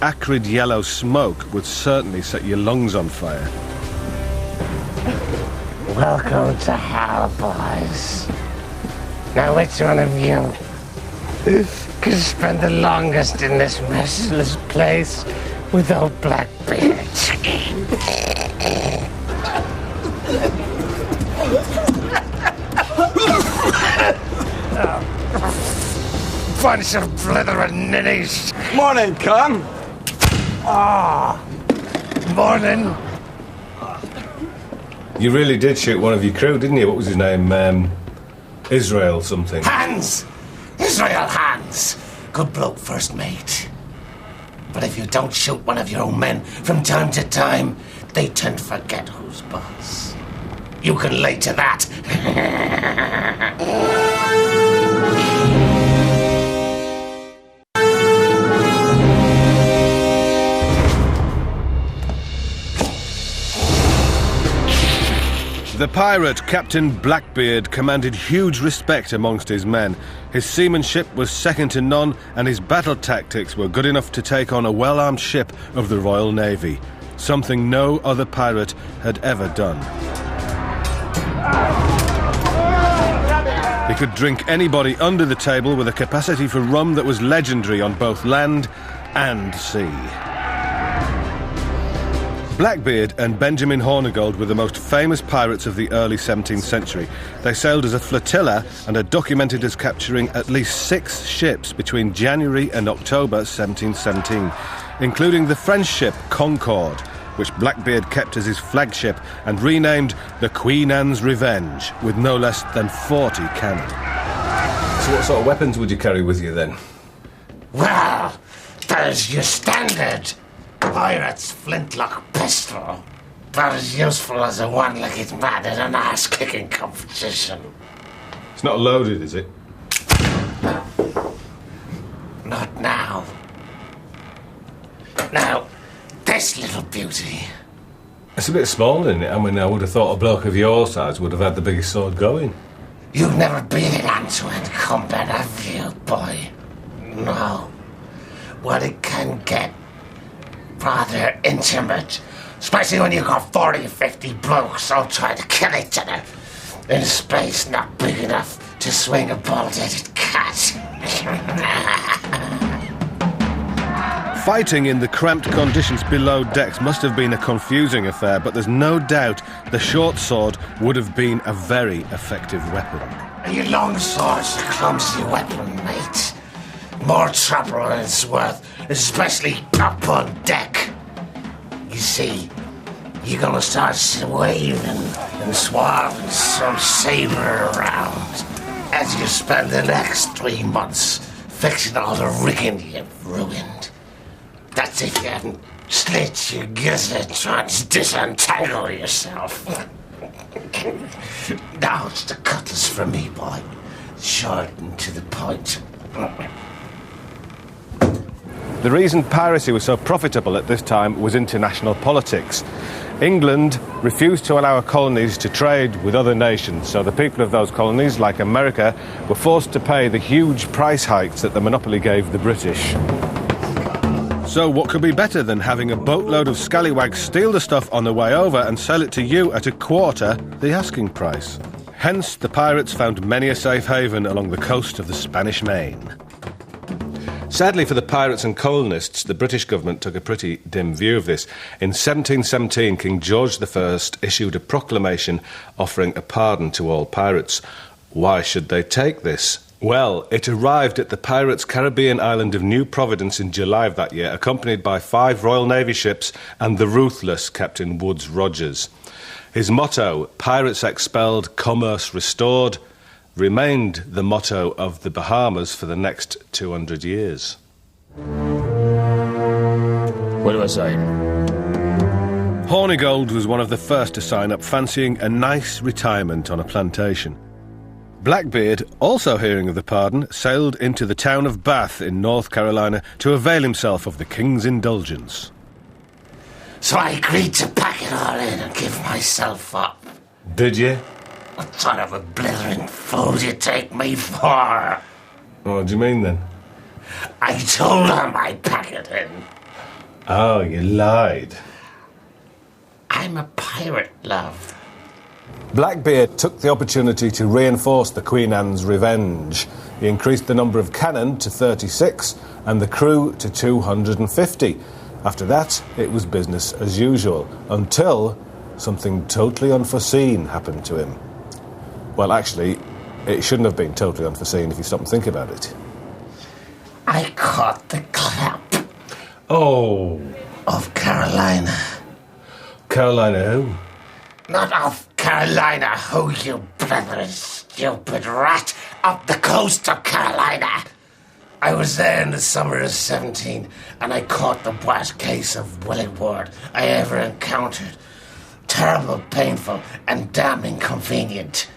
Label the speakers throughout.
Speaker 1: acrid yellow smoke would certainly set your lungs on fire.
Speaker 2: Welcome to hell, boys. Now which one of you could spend the longest in this merciless place without Blackbeard? Bunch of blithering ninnies.
Speaker 3: Morning, Con.
Speaker 2: Morning.
Speaker 1: You really did shoot one of your crew, didn't you? What was his name? Israel something.
Speaker 2: Hans! Israel Hans! Good bloke, first mate. But if you don't shoot one of your own men from time to time, they tend to forget who's boss. You can lay to that.
Speaker 1: The pirate, Captain Blackbeard, commanded huge respect amongst his men. His seamanship was second to none, and his battle tactics were good enough to take on a well-armed ship of the Royal Navy, something no other pirate had ever done. He could drink anybody under the table with a capacity for rum that was legendary on both land and sea. Blackbeard and Benjamin Hornigold were the most famous pirates of the early 17th century. They sailed as a flotilla and are documented as capturing at least 6 ships between January and October 1717, including the French ship Concorde, which Blackbeard kept as his flagship and renamed the Queen Anne's Revenge, with no less than 40 cannon. So what sort of weapons would you carry with you then?
Speaker 2: Well, there's your standard pirate's flintlock pistol. About as useful as a one-legged man in an ass-kicking competition.
Speaker 1: It's not loaded, is it?
Speaker 2: Not now. Now, this little beauty.
Speaker 1: It's a bit small, isn't it? I mean, I would have thought a bloke of your size would have had the biggest sword going.
Speaker 2: You've never been in hand-to-hand combat, have you, boy? No. Well, it can get rather intimate, especially when you've got 40 or 50 blokes all trying to kill each other in a space not big enough to swing a bald-headed cat.
Speaker 1: Fighting in the cramped conditions below decks must have been a confusing affair, but there's no doubt the short sword would have been a very effective weapon.
Speaker 2: Your long sword's a clumsy weapon, mate. More trouble than it's worth, especially up on deck. You see, you're gonna start waving and swabbing some saber around as you spend the next 3 months fixing all the rigging you've ruined. That's if you haven't slit your gizzard trying to disentangle yourself. Now it's the cutlass for me, boy. Short and to the point.
Speaker 1: The reason piracy was so profitable at this time was international politics. England refused to allow colonies to trade with other nations, so the people of those colonies, like America, were forced to pay the huge price hikes that the monopoly gave the British. So what could be better than having a boatload of scallywags steal the stuff on the way over and sell it to you at a quarter the asking price? Hence, the pirates found many a safe haven along the coast of the Spanish Main. Sadly for the pirates and colonists, the British government took a pretty dim view of this. In 1717, King George I issued a proclamation offering a pardon to all pirates. Why should they take this? Well, it arrived at the pirates' Caribbean island of New Providence in July of that year, accompanied by 5 Royal Navy ships and the ruthless Captain Woodes Rogers. His motto, "Pirates expelled, commerce restored," remained the motto of the Bahamas for the next 200 years.
Speaker 4: What do I say?
Speaker 1: Hornigold was one of the first to sign up, fancying a nice retirement on a plantation. Blackbeard, also hearing of the pardon, sailed into the town of Bath in North Carolina to avail himself of the king's indulgence.
Speaker 2: So I agreed to pack it all in and give myself up.
Speaker 1: Did you?
Speaker 2: What sort of a blithering fool do you take me for?
Speaker 1: What do you mean then?
Speaker 2: I told him I'd pack it in.
Speaker 1: Oh, you lied.
Speaker 2: I'm a pirate, love.
Speaker 1: Blackbeard took the opportunity to reinforce the Queen Anne's revenge. He increased the number of cannon to 36 and the crew to 250. After that, it was business as usual, until something totally unforeseen happened to him. Well, actually, it shouldn't have been totally unforeseen if you stop and think about it.
Speaker 2: I caught the clap.
Speaker 1: Oh.
Speaker 2: Of Carolina.
Speaker 1: Carolina who?
Speaker 2: Not of Carolina, who, you bloody stupid rat. Up the coast of Carolina. I was there in the summer of 17, and I caught the worst case of Willingward I ever encountered. Terrible, painful, and damn inconvenient.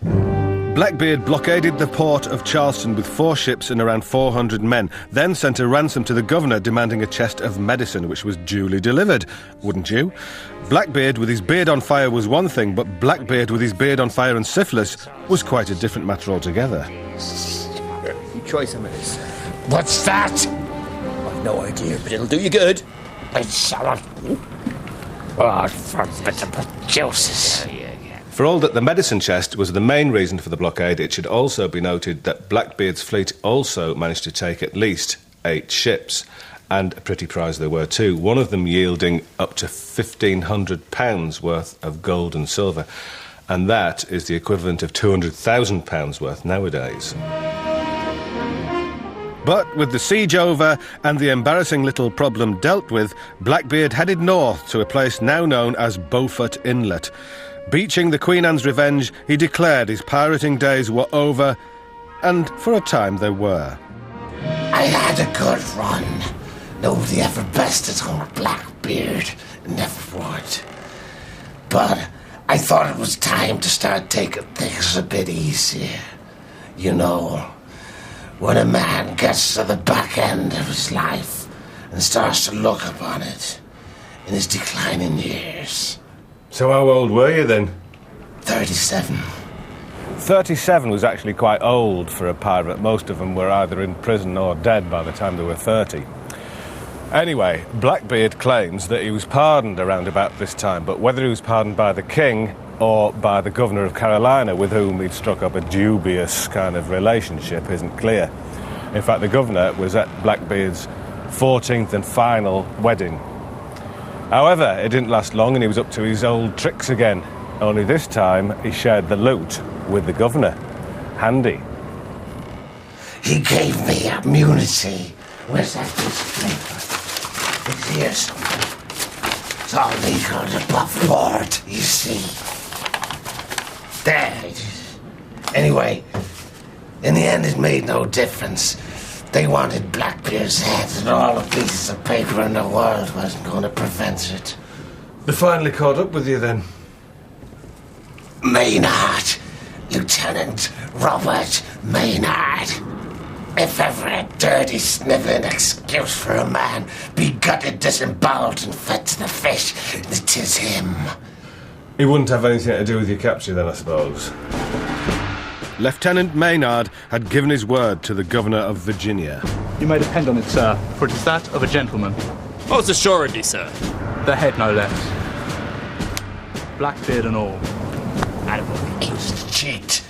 Speaker 1: Blackbeard blockaded the port of Charleston with 4 ships and around 400 men, then sent a ransom to the governor demanding a chest of medicine, which was duly delivered. Wouldn't you? Blackbeard with his beard on fire was one thing, but Blackbeard with his beard on fire and syphilis was quite a different matter altogether.
Speaker 3: You try some of this.
Speaker 2: What's that?
Speaker 3: I've no idea, but it'll do you good.
Speaker 2: It's unforgettable juices.
Speaker 1: For all that the medicine chest was the main reason for the blockade, it should also be noted that Blackbeard's fleet also managed to take at least 8 ships, and a pretty prize they were too, one of them yielding up to £1,500 worth of gold and silver, and that is the equivalent of £200,000 worth nowadays. But with the siege over and the embarrassing little problem dealt with, Blackbeard headed north to a place now known as Beaufort Inlet. Beaching the Queen Anne's Revenge, he declared his pirating days were over, and for a time they were.
Speaker 2: I had a good run. Nobody ever bested old Blackbeard, never would. But I thought it was time to start taking things a bit easier. You know, when a man gets to the back end of his life and starts to look upon it in his declining years.
Speaker 1: So how old were you then?
Speaker 2: 37.
Speaker 1: 37 was actually quite old for a pirate. Most of them were either in prison or dead by the time they were 30. Anyway, Blackbeard claims that he was pardoned around about this time, but whether he was pardoned by the king or by the governor of Carolina, with whom he'd struck up a dubious kind of relationship, isn't clear. In fact, the governor was at Blackbeard's 14th and final wedding. However, it didn't last long and he was up to his old tricks again. Only this time, he shared the loot with the governor. Handy.
Speaker 2: He gave me immunity. Where's that piece of paper? It's here somewhere. It's all legal above board, you see. There it is. Anyway, in the end it made no difference. They wanted Blackbeard's head, and all the pieces of paper in the world wasn't going to prevent it.
Speaker 1: They finally caught up with you then?
Speaker 2: Maynard. Lieutenant Robert Maynard. If ever a dirty, snivelling excuse for a man be gutted, disemboweled, and fed to the fish, it is him.
Speaker 1: He wouldn't have anything to do with your capture then, I suppose. Lieutenant Maynard had given his word to the governor of Virginia.
Speaker 4: You may depend on it, sir, for it is that of a gentleman.
Speaker 5: Most assuredly, sir.
Speaker 4: The head, no less. Blackbeard and all.
Speaker 2: He was a cheat.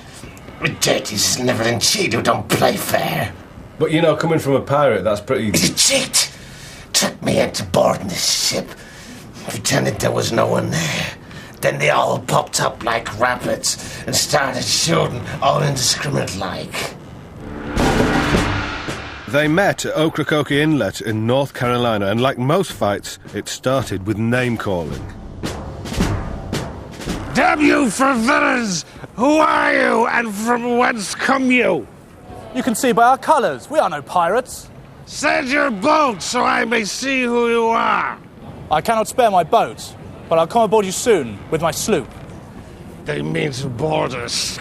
Speaker 2: A dirty, snivelling cheat who don't play fair.
Speaker 1: But, you know, coming from a pirate, that's pretty...
Speaker 2: He's a cheat. Took me into boarding this ship. Pretended there was no one there. Then they all popped up like rabbits and started shooting all indiscriminate-like.
Speaker 1: They met at Ocracoke Inlet in North Carolina, and like most fights, it started with name-calling.
Speaker 2: Damn you for villains! Who are you, and from whence come you?
Speaker 4: You can see by our colours, we are no pirates.
Speaker 2: Send your boat so I may see who you are.
Speaker 4: I cannot spare my boat, but I'll come aboard you soon with my sloop.
Speaker 2: They mean to board us.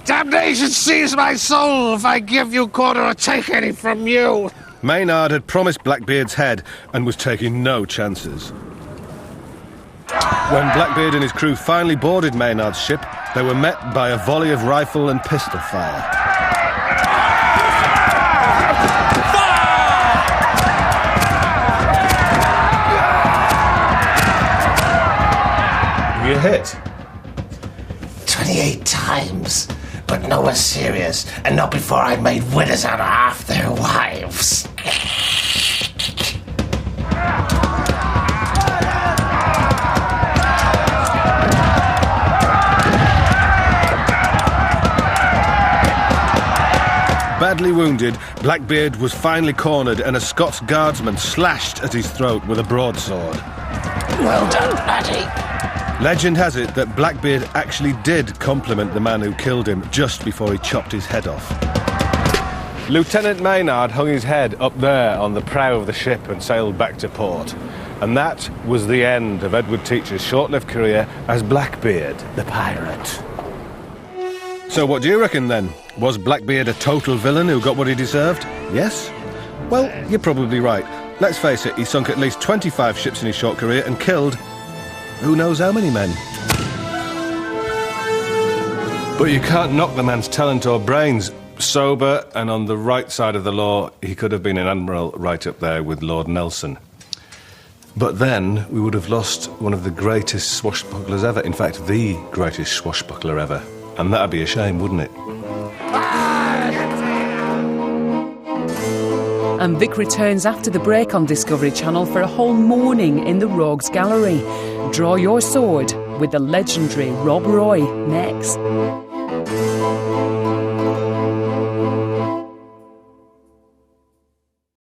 Speaker 2: Damnation seize my soul if I give you quarter or take any from you.
Speaker 1: Maynard had promised Blackbeard's head and was taking no chances. When Blackbeard and his crew finally boarded Maynard's ship, they were met by a volley of rifle and pistol fire. hit?
Speaker 2: 28 times, but nowhere serious, and not before I made widows out of half their wives.
Speaker 1: Badly wounded, Blackbeard was finally cornered and a Scots guardsman slashed at his throat with a broadsword.
Speaker 2: Well done, Paddy.
Speaker 1: Legend has it that Blackbeard actually did compliment the man who killed him just before he chopped his head off. Lieutenant Maynard hung his head up there on the prow of the ship and sailed back to port. And that was the end of Edward Teacher's short-lived career as Blackbeard, the pirate. So what do you reckon then? Was Blackbeard a total villain who got what he deserved? Yes? Well, you're probably right. Let's face it, he sunk at least 25 ships in his short career and killed who knows how many men. But you can't knock the man's talent or brains. Sober and on the right side of the law, he could have been an admiral right up there with Lord Nelson. But then we would have lost one of the greatest swashbucklers ever. In fact, the greatest swashbuckler ever. And that'd be a shame, wouldn't it?
Speaker 6: And Vic returns after the break on Discovery Channel for a whole morning in the Rogues Gallery. Draw your sword with the legendary Rob Roy next.